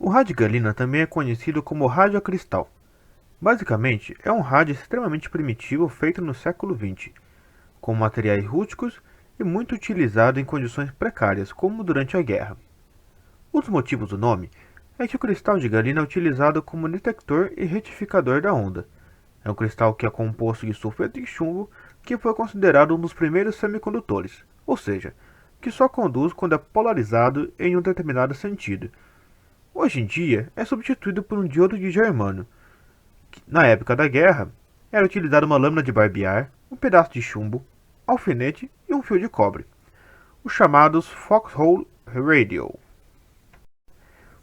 O rádio galena também é conhecido como rádio a cristal. Basicamente, é um rádio extremamente primitivo feito no século XX, com materiais rústicos e muito utilizado em condições precárias, como durante a guerra. Um dos motivos do nome é que o cristal de galena é utilizado como detector e retificador da onda. É um cristal que é composto de sulfeto de chumbo, que foi considerado um dos primeiros semicondutores, ou seja, que só conduz quando é polarizado em um determinado sentido. Hoje em dia, é substituído por um diodo de germânio. Na época da guerra, era utilizada uma lâmina de barbear, um pedaço de chumbo, alfinete e um fio de cobre, os chamados Foxhole Radio.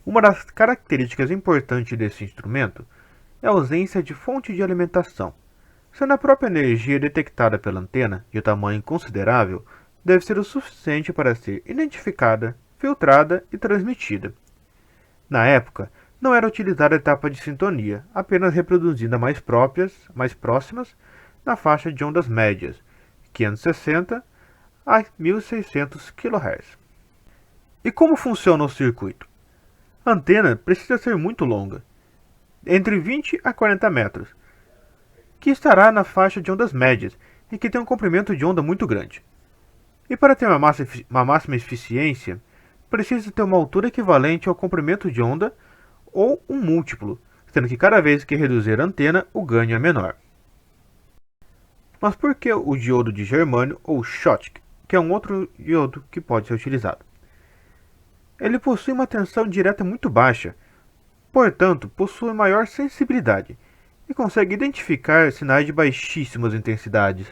Uma das características importantes desse instrumento é a ausência de fonte de alimentação. Sendo a própria energia detectada pela antena de tamanho considerável, deve ser o suficiente para ser identificada, filtrada e transmitida. Na época, não era utilizada a etapa de sintonia, apenas reproduzindo mais próximas, na faixa de ondas médias, 560 a 1600 kHz. E como funciona o circuito? A antena precisa ser muito longa, entre 20 a 40 metros, que estará na faixa de ondas médias e que tem um comprimento de onda muito grande. E para ter uma máxima eficiência, precisa ter uma altura equivalente ao comprimento de onda ou um múltiplo, sendo que cada vez que reduzir a antena, o ganho é menor. Mas por que o diodo de germânio ou Schottky, que é um outro diodo que pode ser utilizado? Ele possui uma tensão direta muito baixa, portanto, possui maior sensibilidade e consegue identificar sinais de baixíssimas intensidades.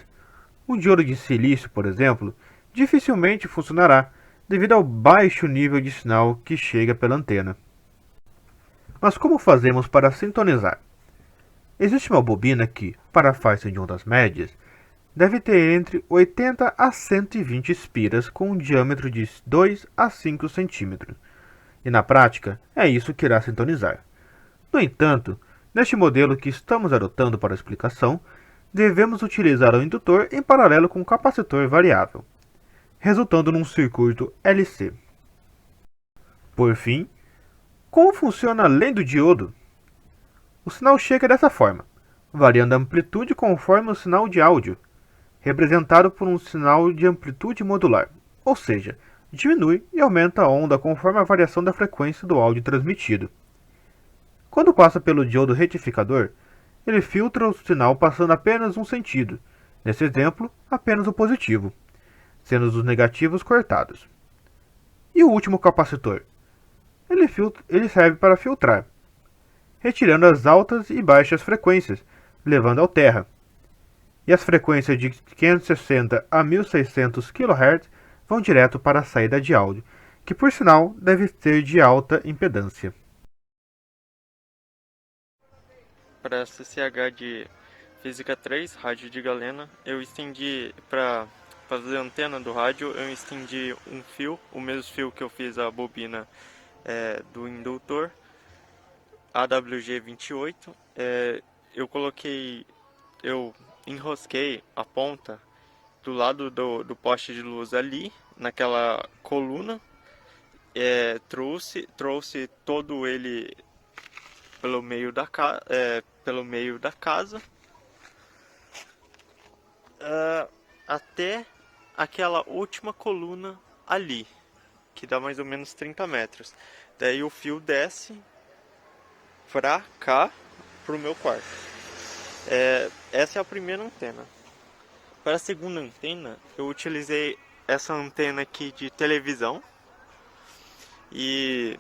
Um diodo de silício, por exemplo, dificilmente funcionará devido ao baixo nível de sinal que chega pela antena. Mas como fazemos para sintonizar? Existe uma bobina que, para a faixa de ondas médias, deve ter entre 80 a 120 espiras com um diâmetro de 2 a 5 centímetros, e na prática é isso que irá sintonizar. No entanto, neste modelo que estamos adotando para a explicação, devemos utilizar o indutor em paralelo com o capacitor variável, resultando num circuito LC. Por fim, como funciona além do diodo? O sinal chega dessa forma, variando a amplitude conforme o sinal de áudio, representado por um sinal de amplitude modular, ou seja, diminui e aumenta a onda conforme a variação da frequência do áudio transmitido. Quando passa pelo diodo retificador, ele filtra o sinal passando apenas um sentido, nesse exemplo, apenas o positivo, sendo os negativos cortados. E o último capacitor? Ele serve para filtrar, retirando as altas e baixas frequências, levando ao terra. E as frequências de 560 a 1600 kHz vão direto para a saída de áudio, que por sinal deve ser de alta impedância. Para CCH de Física 3, rádio de galena, eu estendi para fazer a antena do rádio, eu estendi um fio, o mesmo fio que eu fiz a bobina do indutor, AWG28. Eu coloquei, eu enrosquei a ponta do lado do poste de luz ali, naquela coluna, trouxe todo ele pelo meio da casa, até aquela última coluna ali, que dá mais ou menos 30 metros. Daí o fio desce pra cá, pro meu quarto. Essa é a primeira antena. Para a segunda antena, eu utilizei essa antena aqui de televisão e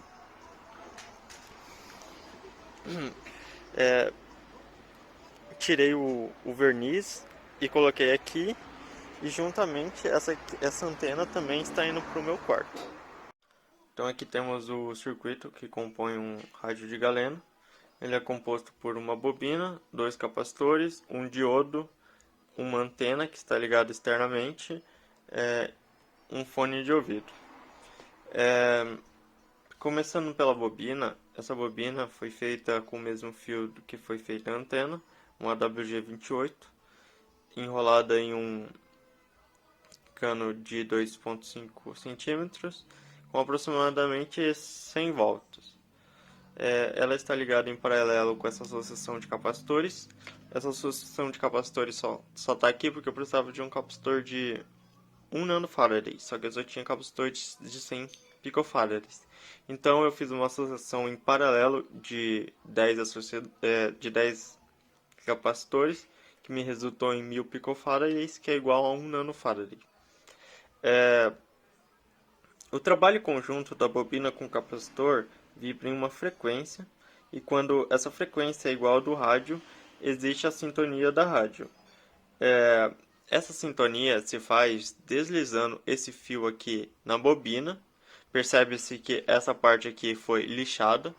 tirei o verniz e coloquei aqui. E juntamente essa antena também está indo para o meu quarto. Então aqui temos o circuito que compõe um rádio de galena. Ele é composto por uma bobina, dois capacitores, um diodo, uma antena que está ligada externamente, um fone de ouvido. Começando pela bobina, essa bobina foi feita com o mesmo fio do que foi feita a antena, um AWG28, enrolada em um cano de 2,5 centímetros, com aproximadamente 100 volts. ela está ligada em paralelo com essa associação de capacitores. Essa associação de capacitores só está aqui porque eu precisava de um capacitor de 1 nanofarad, só que eu só tinha capacitor de 100 picofarads. Então eu fiz uma associação em paralelo de 10 capacitores, que me resultou em 1000 picofarads, que é igual a 1 nanofarad. O trabalho conjunto da bobina com o capacitor vibra em uma frequência, e quando essa frequência é igual ao do rádio, existe a sintonia da rádio. Essa sintonia se faz deslizando esse fio aqui na bobina. Percebe-se que essa parte aqui foi lixada,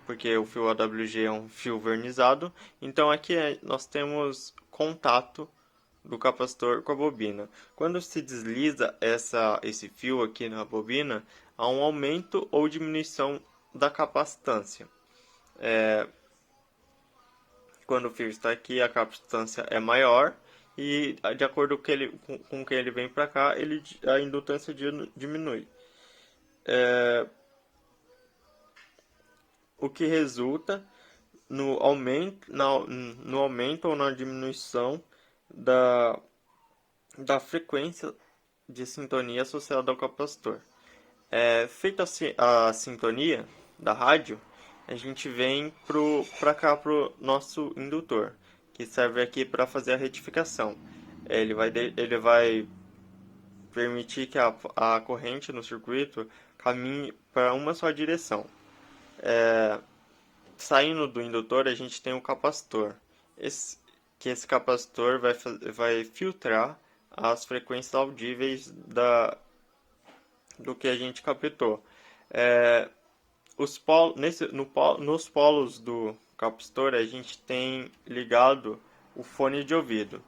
porque o fio AWG é um fio vernizado. Então aqui nós temos contato do capacitor com a bobina. Quando se desliza esse fio aqui na bobina, há um aumento ou diminuição da capacitância. Quando o fio está aqui, a capacitância é maior, e de acordo com que ele vem para cá, a indutância diminui. O que resulta no aumento ou na diminuição da frequência de sintonia associada ao capacitor. Feita a sintonia da rádio, a gente vem para cá pro nosso indutor, que serve aqui para fazer a retificação. Ele vai permitir que a corrente no circuito caminhe para uma só direção. Saindo do indutor, a gente tem o capacitor. Esse capacitor vai filtrar as frequências audíveis do que a gente captou. Nos polos do capacitor, a gente tem ligado o fone de ouvido,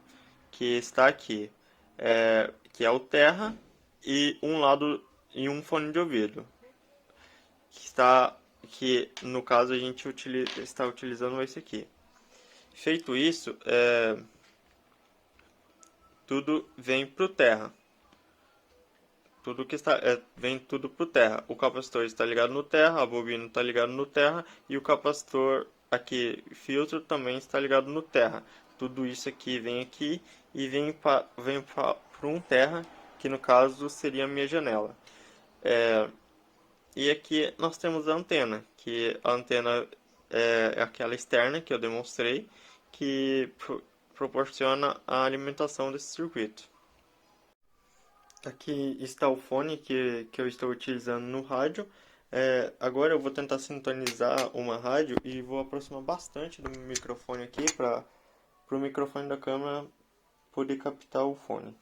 que está aqui, que é o terra, e um fone de ouvido, que no caso a gente está utilizando esse aqui. Feito isso, tudo vem para o terra. Vem tudo para o terra. O capacitor está ligado no terra, a bobina está ligada no terra, e o capacitor aqui, filtro, também está ligado no terra. Tudo isso aqui e vem para um terra, que no caso seria a minha janela. E aqui nós temos a antena, que a antena é aquela externa que eu demonstrei, que proporciona a alimentação desse circuito. Aqui está o fone que eu estou utilizando no rádio. Agora eu vou tentar sintonizar uma rádio e vou aproximar bastante do microfone aqui para o microfone da câmera poder captar o fone.